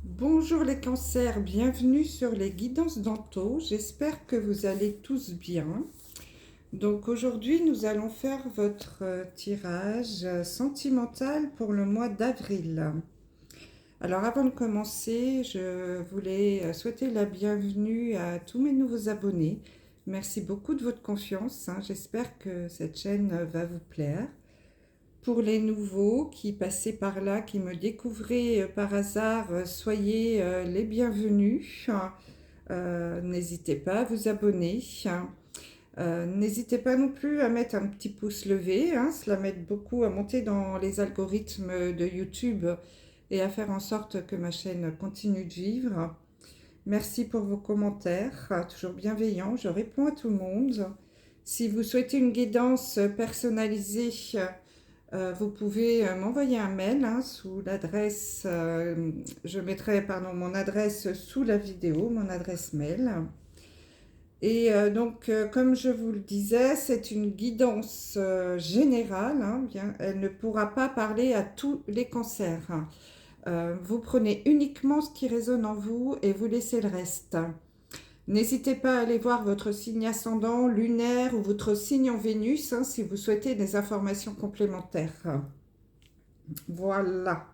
Bonjour les cancers, bienvenue sur les guidances d'Anto. J'espère que vous allez tous bien. Donc aujourd'hui, nous allons faire votre tirage sentimental pour le mois d'avril. Alors avant de commencer, je voulais souhaiter la bienvenue à tous mes nouveaux abonnés. Merci beaucoup de votre confiance, hein. J'espère que cette chaîne va vous plaire. Pour les nouveaux qui passaient par là, qui me découvraient par hasard, soyez les bienvenus. N'hésitez pas à vous abonner. N'hésitez pas non plus à mettre un petit pouce levé, hein, cela m'aide beaucoup à monter dans les algorithmes de YouTube et à faire en sorte que ma chaîne continue de vivre. Merci pour vos commentaires, toujours bienveillants, je réponds à tout le monde. Si vous souhaitez une guidance personnalisée, vous pouvez m'envoyer un mail, hein, sous l'adresse, je mettrai mon adresse sous la vidéo, mon adresse mail. Et comme je vous le disais, c'est une guidance générale, hein, elle ne pourra pas parler à tous les cancers. Vous prenez uniquement ce qui résonne en vous et vous laissez le reste. N'hésitez pas à aller voir votre signe ascendant, lunaire ou votre signe en Vénus, hein, si vous souhaitez des informations complémentaires. Voilà.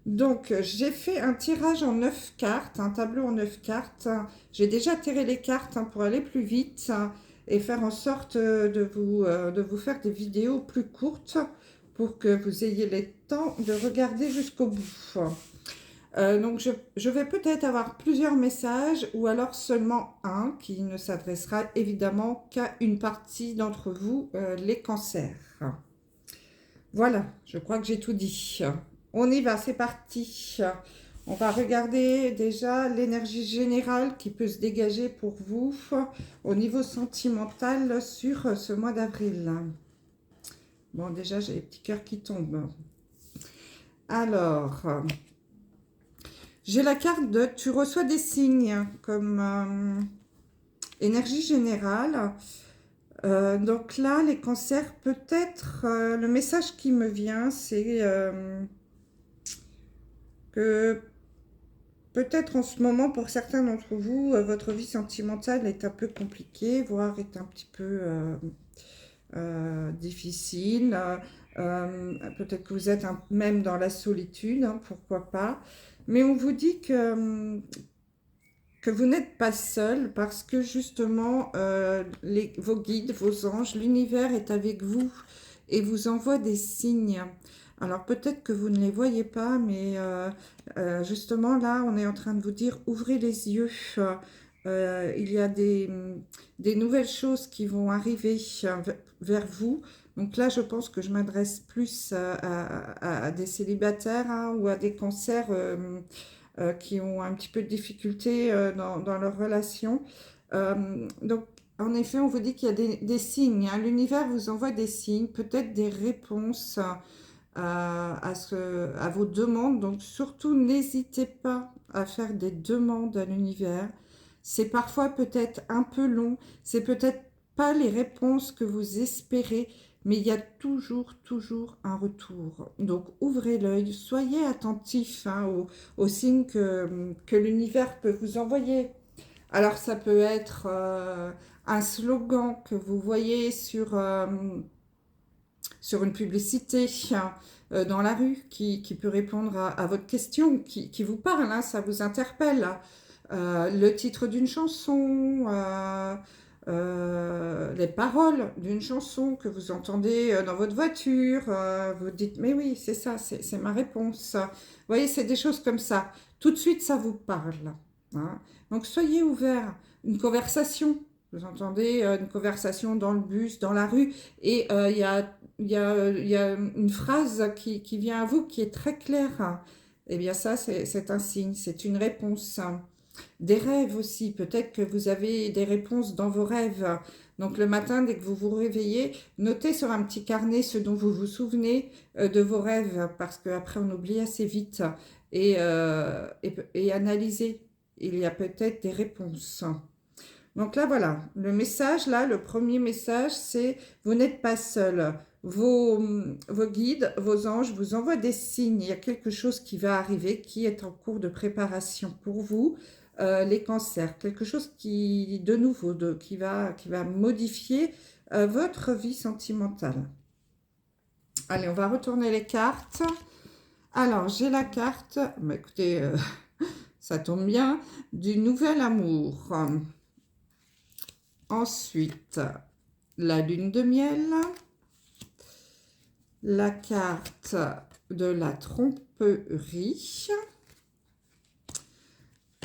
Donc, j'ai fait un tirage en 9 cartes, un tableau en 9 cartes. J'ai déjà tiré les cartes, hein, pour aller plus vite, hein, et faire en sorte de vous faire des vidéos plus courtes pour que vous ayez le temps de regarder jusqu'au bout. Je vais peut-être avoir plusieurs messages ou alors seulement un qui ne s'adressera évidemment qu'à une partie d'entre vous, les cancers. Voilà, je crois que j'ai tout dit. On y va, c'est parti. On va regarder déjà l'énergie générale qui peut se dégager pour vous au niveau sentimental sur ce mois d'avril. Bon, déjà, j'ai les petits cœurs qui tombent. Alors, j'ai la carte de « Tu reçois des signes » comme énergie générale. Donc là, les cancers, peut-être, le message qui me vient, c'est que peut-être en ce moment, pour certains d'entre vous, votre vie sentimentale est un peu compliquée, voire est un petit peu difficile. Peut-être que vous êtes même dans la solitude, hein, pourquoi pas. Mais on vous dit que vous n'êtes pas seul parce que justement, vos guides, vos anges, l'univers est avec vous et vous envoie des signes. Alors peut-être que vous ne les voyez pas, mais justement là, on est en train de vous dire, ouvrez les yeux. Il y a des nouvelles choses qui vont arriver vers vous. Donc là, je pense que je m'adresse plus à des célibataires, hein, ou à des cancers qui ont un petit peu de difficulté dans leur relation. Donc, en effet, on vous dit qu'il y a des signes, hein. L'univers vous envoie des signes, peut-être des réponses à vos demandes. Donc, surtout, n'hésitez pas à faire des demandes à l'univers. C'est parfois peut-être un peu long, c'est peut-être pas les réponses que vous espérez, mais il y a toujours un retour. Donc, ouvrez l'œil, soyez attentifs, hein, aux signes que l'univers peut vous envoyer. Alors, ça peut être un slogan que vous voyez sur une publicité, hein, dans la rue qui peut répondre à votre question, qui vous parle, hein, ça vous interpelle. Le titre d'une chanson, les paroles d'une chanson que vous entendez dans votre voiture, vous dites mais oui, c'est ça, c'est ma réponse. Vous voyez, c'est des choses comme ça. Tout de suite, ça vous parle, hein. Donc soyez ouverts. Une conversation, vous entendez une conversation dans le bus, dans la rue, et il y a une phrase qui vient à vous qui est très claire. Eh bien ça, c'est un signe, c'est une réponse. Des rêves aussi, peut-être que vous avez des réponses dans vos rêves. Donc le matin, dès que vous vous réveillez, notez sur un petit carnet ce dont vous vous souvenez de vos rêves, parce qu'après on oublie assez vite, et analysez. Il y a peut-être des réponses. Donc là, voilà, le message, là, le premier message, c'est « Vous n'êtes pas seul ». vos guides, vos anges vous envoient des signes. Il y a quelque chose qui va arriver, qui est en cours de préparation pour vous, les cancers. Quelque chose qui, de nouveau, qui va modifier votre vie sentimentale. Allez, on va retourner les cartes. Alors, j'ai la carte, bah, écoutez, ça tombe bien, du nouvel amour. Ensuite, la lune de miel. La carte de la tromperie.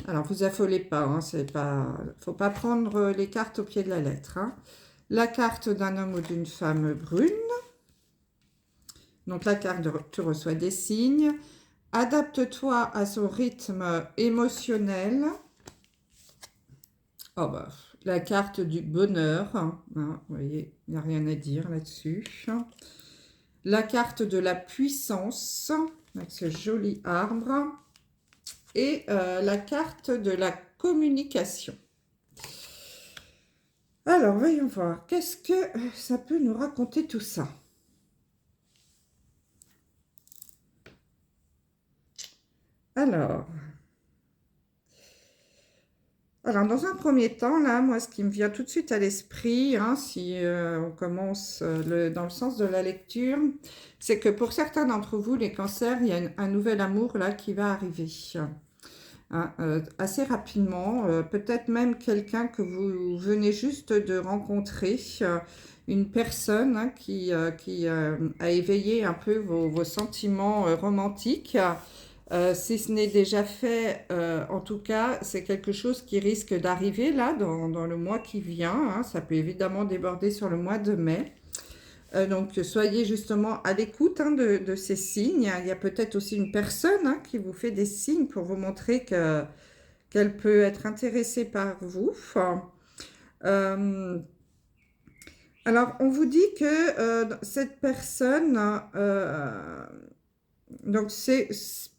Alors, vous affolez pas, hein, faut pas prendre les cartes au pied de la lettre. Hein. La carte d'un homme ou d'une femme brune. Donc, la carte de tu reçois des signes. Adapte-toi à son rythme émotionnel. Oh bah, la carte du bonheur. Hein, vous voyez, il n'y a rien à dire là-dessus. La carte de la puissance, avec ce joli arbre. Et la carte de la communication. Alors, voyons voir. Qu'est-ce que ça peut nous raconter tout ça? Alors, dans un premier temps, là, moi, ce qui me vient tout de suite à l'esprit, hein, si on commence dans le sens de la lecture, c'est que pour certains d'entre vous, les cancers, il y a un nouvel amour là qui va arriver. Hein, assez rapidement, peut-être même quelqu'un que vous venez juste de rencontrer, une personne hein, qui a éveillé un peu vos sentiments romantiques. Si ce n'est déjà fait, en tout cas, c'est quelque chose qui risque d'arriver là dans le mois qui vient. Hein. Ça peut évidemment déborder sur le mois de mai. Donc, soyez justement à l'écoute hein, de ces signes. Il y a peut-être aussi une personne hein, qui vous fait des signes pour vous montrer qu'elle peut être intéressée par vous. Alors, on vous dit que cette personne, donc c'est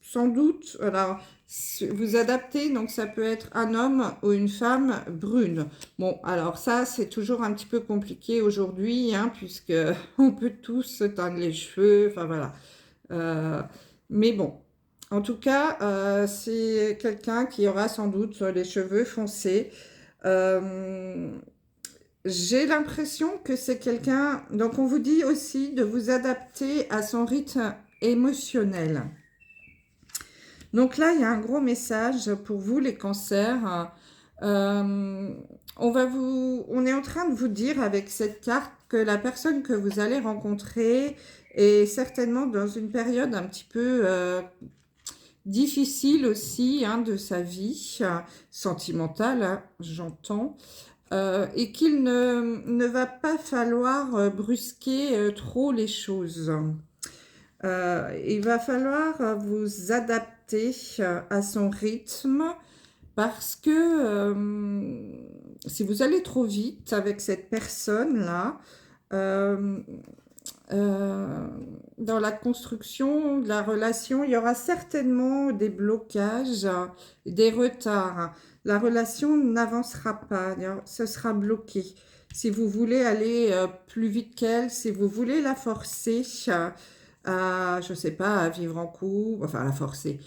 sans doute, alors, vous adaptez, donc ça peut être un homme ou une femme brune. Bon, alors ça, c'est toujours un petit peu compliqué aujourd'hui, hein, puisque on peut tous se teindre les cheveux, enfin voilà. Mais bon, en tout cas, c'est quelqu'un qui aura sans doute les cheveux foncés. J'ai l'impression que c'est quelqu'un, donc on vous dit aussi de vous adapter à son rythme émotionnel. Donc là, il y a un gros message pour vous, les cancers. On est en train de vous dire avec cette carte que la personne que vous allez rencontrer est certainement dans une période un petit peu difficile aussi hein, de sa vie, sentimentale, hein, j'entends, et qu'il ne va pas falloir brusquer trop les choses. Il va falloir vous adapter à son rythme parce que si vous allez trop vite avec cette personne-là, dans la construction de la relation, il y aura certainement des blocages, des retards. La relation n'avancera pas, ce sera bloqué. Si vous voulez aller plus vite qu'elle, si vous voulez la forcer à, je sais pas, à vivre en couple, enfin à la forcer,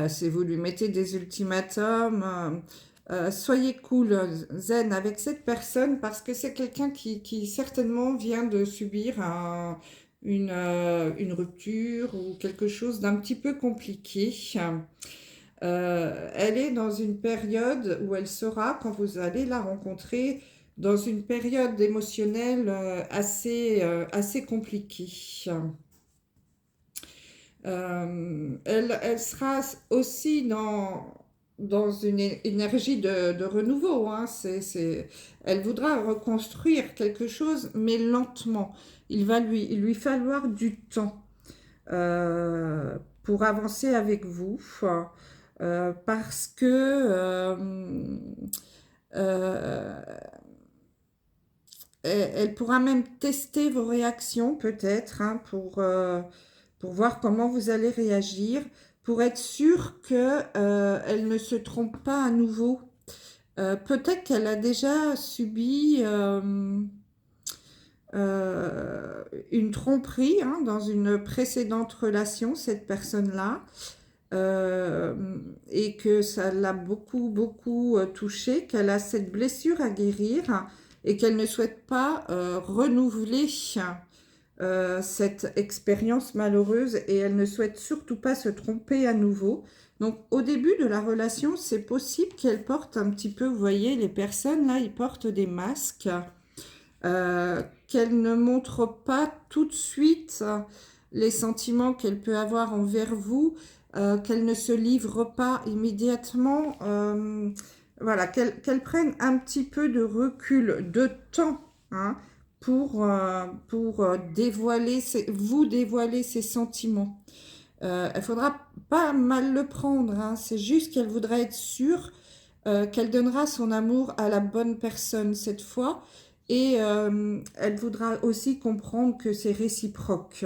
si vous lui mettez des ultimatums, soyez cool, zen avec cette personne parce que c'est quelqu'un qui certainement vient de subir une rupture ou quelque chose d'un petit peu compliqué. Elle est dans une période où elle sera, quand vous allez la rencontrer, dans une période émotionnelle assez compliquée. Elle sera aussi dans une énergie de renouveau. Hein. Elle voudra reconstruire quelque chose, mais lentement. Il va lui falloir du temps pour avancer avec vous. Parce que elle pourra même tester vos réactions peut-être hein, pour voir comment vous allez réagir, pour être sûr qu'elle ne se trompe pas à nouveau. Peut-être qu'elle a déjà subi une tromperie hein, dans une précédente relation, cette personne-là, et que ça l'a beaucoup touchée, qu'elle a cette blessure à guérir et qu'elle ne souhaite pas renouveler cette expérience malheureuse et elle ne souhaite surtout pas se tromper à nouveau. Donc au début de la relation, c'est possible qu'elle porte un petit peu, vous voyez, les personnes là, ils portent des masques, qu'elle ne montre pas tout de suite les sentiments qu'elle peut avoir envers vous, qu'elle ne se livre pas immédiatement, voilà, qu'elle prenne un petit peu de recul, de temps, hein, pour dévoiler vous dévoiler ses sentiments. Elle faudra pas mal le prendre, hein, c'est juste qu'elle voudra être sûre qu'elle donnera son amour à la bonne personne cette fois et elle voudra aussi comprendre que c'est réciproque.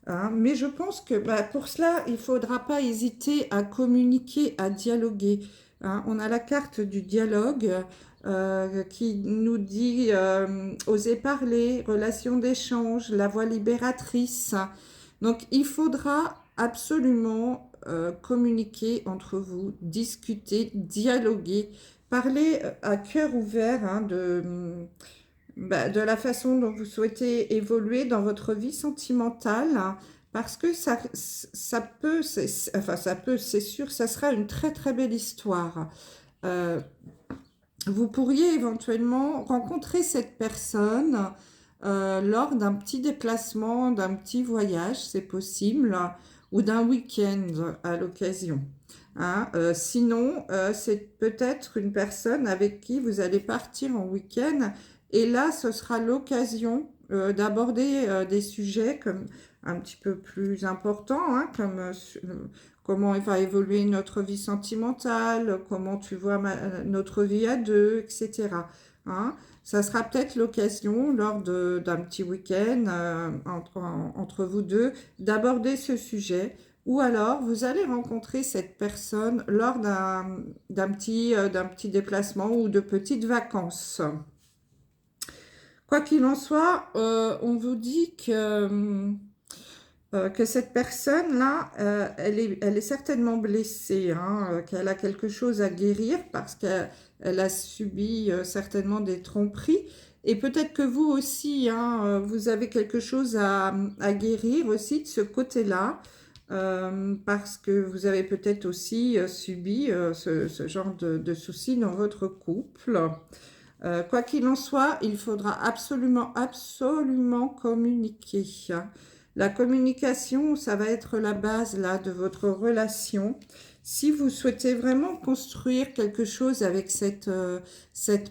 Hein. Mais je pense que pour cela, il ne faudra pas hésiter à communiquer, à dialoguer. Hein. On a la carte du dialogue qui nous dit oser parler, relation d'échange, la voix libératrice. Donc il faudra absolument communiquer entre vous, discuter, dialoguer, parler à cœur ouvert hein, de la façon dont vous souhaitez évoluer dans votre vie sentimentale, hein, parce que ça peut, c'est sûr, ça sera une très belle histoire. Euh, Vous pourriez éventuellement rencontrer cette personne lors d'un petit déplacement, d'un petit voyage, c'est possible, ou d'un week-end à l'occasion. Hein. Sinon, c'est peut-être une personne avec qui vous allez partir en week-end et là, ce sera l'occasion d'aborder des sujets comme un petit peu plus importants, hein, comme comment va évoluer notre vie sentimentale, comment tu vois notre vie à deux, etc. Hein. Ça sera peut-être l'occasion, lors d'un petit week-end entre vous deux, d'aborder ce sujet. Ou alors, vous allez rencontrer cette personne lors d'un petit déplacement ou de petites vacances. Quoi qu'il en soit, on vous dit que cette personne-là, elle est certainement blessée, hein, qu'elle a quelque chose à guérir parce qu'elle a subi certainement des tromperies. Et peut-être que vous aussi, hein, vous avez quelque chose à guérir aussi de ce côté-là, parce que vous avez peut-être aussi subi ce genre de soucis dans votre couple. Quoi qu'il en soit, il faudra absolument communiquer. La communication, ça va être la base là, de votre relation. Si vous souhaitez vraiment construire quelque chose avec cette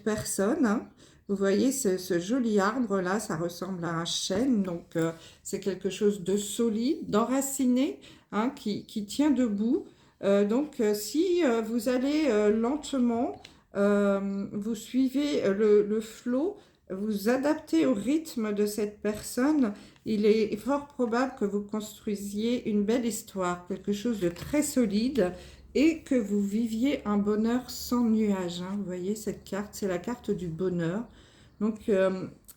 personne, hein, vous voyez ce joli arbre là, ça ressemble à un chêne, donc c'est quelque chose de solide, d'enraciné, hein, qui tient debout. Donc si vous allez lentement, vous suivez le flot, vous adaptez au rythme de cette personne, il est fort probable que vous construisiez une belle histoire, quelque chose de très solide et que vous viviez un bonheur sans nuage. Hein. Vous voyez, cette carte, c'est la carte du bonheur. Donc,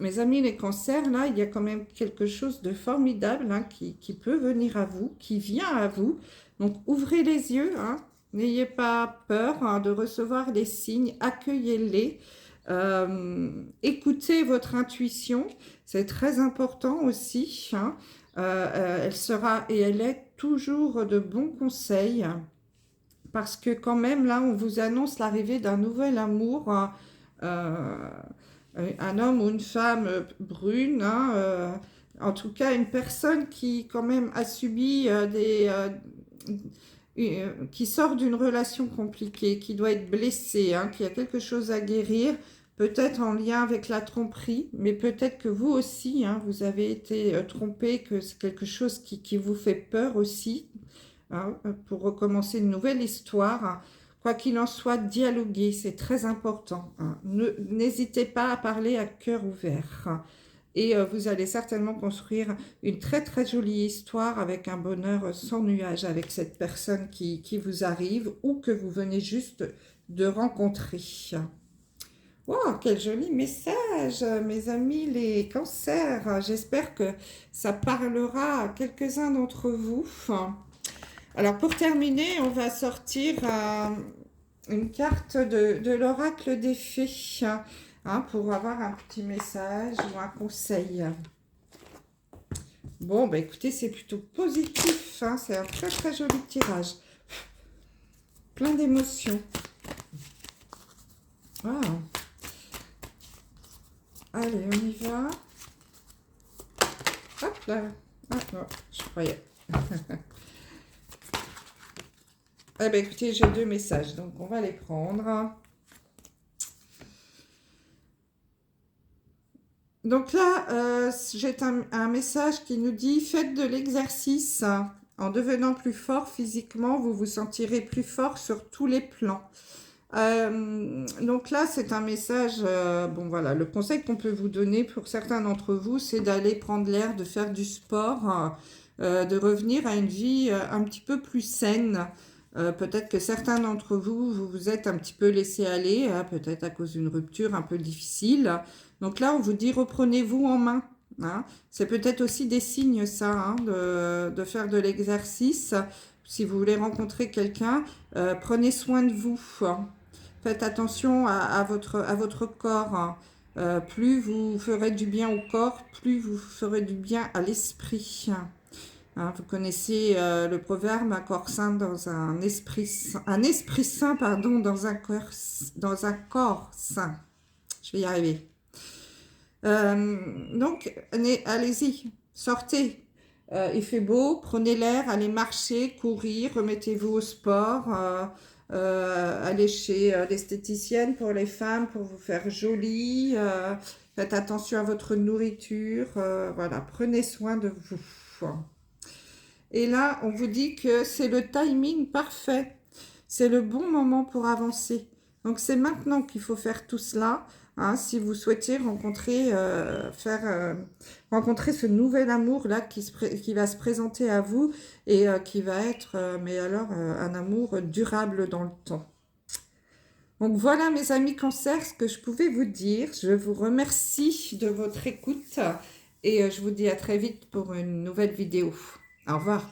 mes amis les cancers, là, il y a quand même quelque chose de formidable hein, qui peut venir à vous, qui vient à vous. Donc, ouvrez les yeux, hein. N'ayez pas peur hein, de recevoir les signes, accueillez-les. Écoutez votre intuition, c'est très important aussi. Hein. Elle sera et elle est toujours de bons conseils parce que quand même là, on vous annonce l'arrivée d'un nouvel amour, hein, un homme ou une femme brune, hein, en tout cas une personne qui quand même a subi qui sort d'une relation compliquée, qui doit être blessée, hein, qui a quelque chose à guérir, peut-être en lien avec la tromperie, mais peut-être que vous aussi, hein, vous avez été trompé, que c'est quelque chose qui vous fait peur aussi, hein, pour recommencer une nouvelle histoire. Hein. Quoi qu'il en soit, dialoguer, c'est très important. Hein. N'hésitez pas à parler à cœur ouvert. Hein. Et vous allez certainement construire une très jolie histoire avec un bonheur sans nuage avec cette personne qui vous arrive ou que vous venez juste de rencontrer. Wow, quel joli message, mes amis les cancers. J'espère que ça parlera à quelques-uns d'entre vous. Alors, pour terminer, on va sortir une carte de l'oracle des fées, hein, pour avoir un petit message ou un conseil. Bon, bah écoutez, c'est plutôt positif, hein, c'est un très très joli tirage. Plein d'émotions. Wow. Allez, on y va. Hop là. Ah non, je croyais. Eh bien, écoutez, j'ai deux messages, donc on va les prendre. Donc là, j'ai un message qui nous dit « Faites de l'exercice. En devenant plus fort physiquement, vous vous sentirez plus fort sur tous les plans. » Donc là, c'est un message, bon voilà, le conseil qu'on peut vous donner pour certains d'entre vous, c'est d'aller prendre l'air, de faire du sport, de revenir à une vie un petit peu plus saine. Peut-être que certains d'entre vous, vous vous êtes un petit peu laissé aller, hein, peut-être à cause d'une rupture un peu difficile. Donc là, on vous dit reprenez-vous en main. Hein. C'est peut-être aussi des signes, ça, hein, de faire de l'exercice. Si vous voulez rencontrer quelqu'un, prenez soin de vous. Faites attention à votre corps. Hein. Plus vous ferez du bien au corps, plus vous ferez du bien à l'esprit. Hein, vous connaissez le proverbe, un corps sain dans un esprit sain, pardon, dans un corps sain. Je vais y arriver. Donc, allez-y, sortez. Il fait beau, prenez l'air, allez marcher, courir, remettez-vous au sport. Allez chez l'esthéticienne pour les femmes pour vous faire jolie. Faites attention à votre nourriture. Voilà, prenez soin de vous. Et là, on vous dit que c'est le timing parfait. C'est le bon moment pour avancer. Donc, c'est maintenant qu'il faut faire tout cela. Hein, si vous souhaitez rencontrer, rencontrer ce nouvel amour-là qui va se présenter à vous et qui va être, mais alors, un amour durable dans le temps. Donc, voilà, mes amis cancers, ce que je pouvais vous dire. Je vous remercie de votre écoute et je vous dis à très vite pour une nouvelle vidéo. Au revoir.